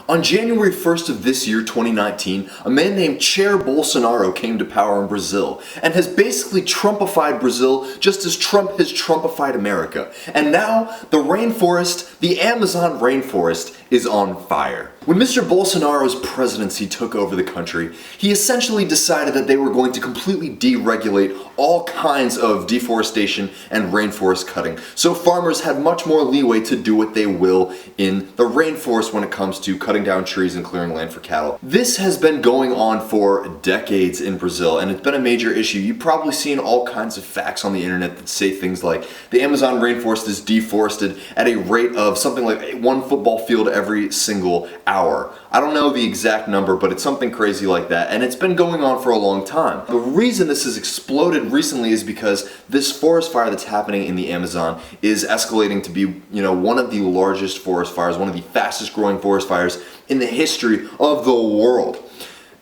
On January 1st of this year, 2019, a man named Jair Bolsonaro came to power in Brazil and has basically Trumpified Brazil just as Trump has Trumpified America. And now, the rainforest, the Amazon rainforest, is on fire. When Mr. Bolsonaro's presidency took over the country, he essentially decided that they were going to completely deregulate all kinds of deforestation and rainforest cutting, so farmers had much more leeway to do what they will in the rainforest when it comes to cutting down trees and clearing land for cattle. This has been going on for decades in Brazil, and it's been a major issue. You've probably seen all kinds of facts on the internet that say things like the Amazon rainforest is deforested at a rate of something like one football field every single hour. I don't know the exact number, but it's something crazy like that, and it's been going on for a long time. The reason this has exploded recently is because this forest fire that's happening in the Amazon is escalating to be, one of the largest forest fires, one of the fastest growing forest fires in the history of the world.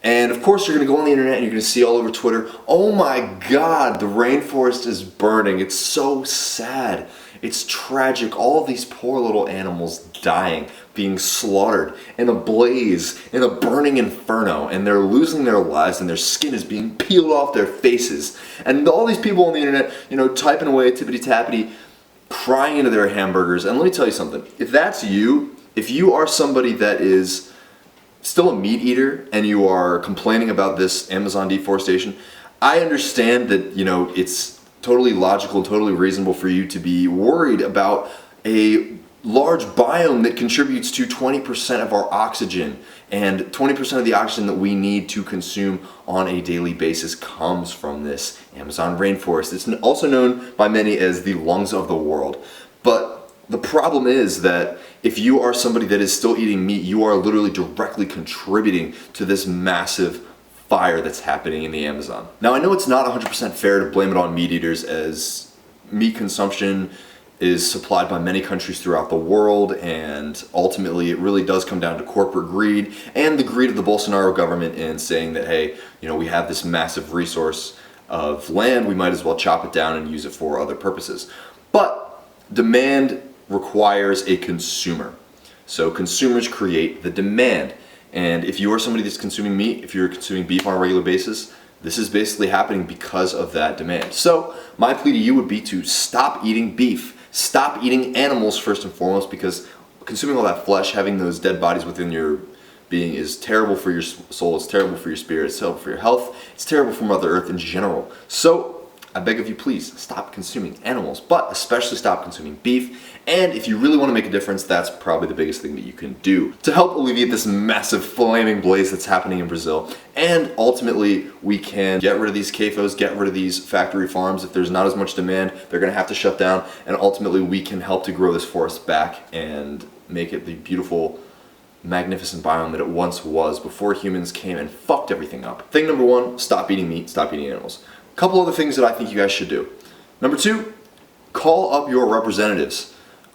And of course you're going to go on the internet and you're going to see all over Twitter, oh my god, the rainforest is burning. It's so sad. It's tragic. All of these poor little animals dying, being slaughtered in a blaze, in a burning inferno, and they're losing their lives and their skin is being peeled off their faces. And all these people on the internet, typing away tippity-tappity, crying into their hamburgers. And let me tell you something. If that's you, if you are somebody that is still a meat eater and you are complaining about this Amazon deforestation, I understand that, it's totally logical and totally reasonable for you to be worried about a large biome that contributes to 20% of our oxygen, and 20% of the oxygen that we need to consume on a daily basis comes from this Amazon rainforest. It's also known by many as the lungs of the world. But the problem is that if you are somebody that is still eating meat, you are literally directly contributing to this massive fire that's happening in the Amazon. Now, I know it's not 100% fair to blame it on meat eaters, as meat consumption is supplied by many countries throughout the world, and ultimately it really does come down to corporate greed and the greed of the Bolsonaro government in saying that, hey, we have this massive resource of land, we might as well chop it down and use it for other purposes. But demand requires a consumer. So consumers create the demand. And if you are somebody that's consuming meat, if you're consuming beef on a regular basis, this is basically happening because of that demand. So my plea to you would be to stop eating beef. Stop eating animals first and foremost, because consuming all that flesh, having those dead bodies within your being is terrible for your soul, it's terrible for your spirit, it's terrible for your health, it's terrible for Mother Earth in general. So I beg of you, please stop consuming animals, but especially stop consuming beef. And if you really want to make a difference, that's probably the biggest thing that you can do to help alleviate this massive flaming blaze that's happening in Brazil. And ultimately, we can get rid of these CAFOs, get rid of these factory farms. If there's not as much demand, they're going to have to shut down. And ultimately, we can help to grow this forest back and make it the beautiful, magnificent biome that it once was before humans came and fucked everything up. Thing number one, stop eating meat, stop eating animals. A couple other things that I think you guys should do. Number two, call up your representatives.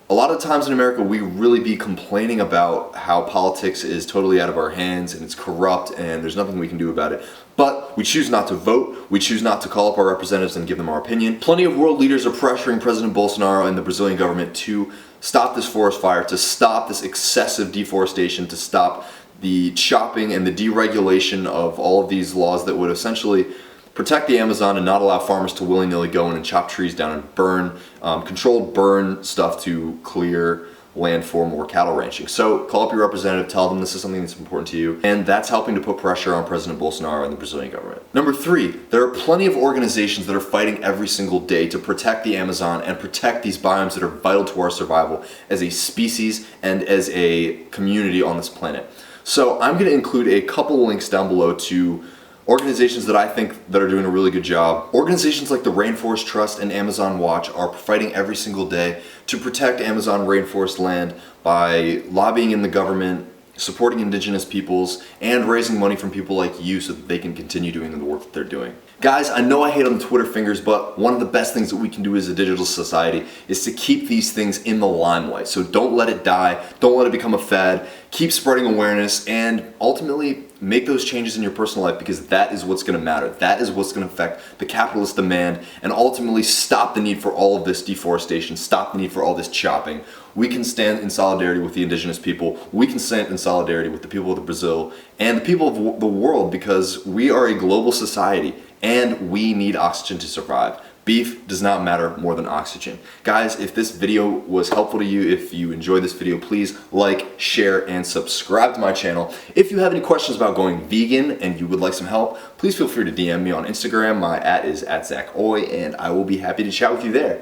A lot of times in America, we really be complaining about how politics is totally out of our hands and it's corrupt and there's nothing we can do about it. But we choose not to vote, we choose not to call up our representatives and give them our opinion. Plenty of world leaders are pressuring President Bolsonaro and the Brazilian government to stop this forest fire, to stop this excessive deforestation, to stop the chopping and the deregulation of all of these laws that would essentially protect the Amazon and not allow farmers to willy-nilly go in and chop trees down and burn, controlled burn stuff to clear land for more cattle ranching. So call up your representative, tell them this is something that's important to you, and that's helping to put pressure on President Bolsonaro and the Brazilian government. Number three, there are plenty of organizations that are fighting every single day to protect the Amazon and protect these biomes that are vital to our survival as a species and as a community on this planet. So I'm going to include a couple links down below to organizations that I think that are doing a really good job. Organizations like the Rainforest Trust and Amazon Watch are fighting every single day to protect Amazon rainforest land by lobbying in the government, supporting indigenous peoples, and raising money from people like you so that they can continue doing the work that they're doing. Guys, I know I hate on the Twitter fingers, but one of the best things that we can do as a digital society is to keep these things in the limelight. So don't let it die, don't let it become a fad. keep spreading awareness, and ultimately make those changes in your personal life, because that is what's going to matter. That is what's going to affect the capitalist demand and ultimately stop the need for all of this deforestation, stop the need for all this chopping. We can stand in solidarity with the indigenous people. We can stand in solidarity with the people of Brazil and the people of the world, because we are a global society and we need oxygen to survive. Beef does not matter more than oxygen. Guys, if this video was helpful to you, if you enjoyed this video, please like, share, and subscribe to my channel. If you have any questions about going vegan and you would like some help, please feel free to DM me on Instagram. My @ is @ZachOy, and I will be happy to chat with you there.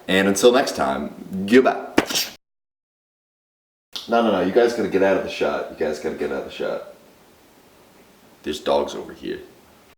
And until next time, goodbye. No, you guys gotta get out of the shot. You guys gotta get out of the shot. There's dogs over here.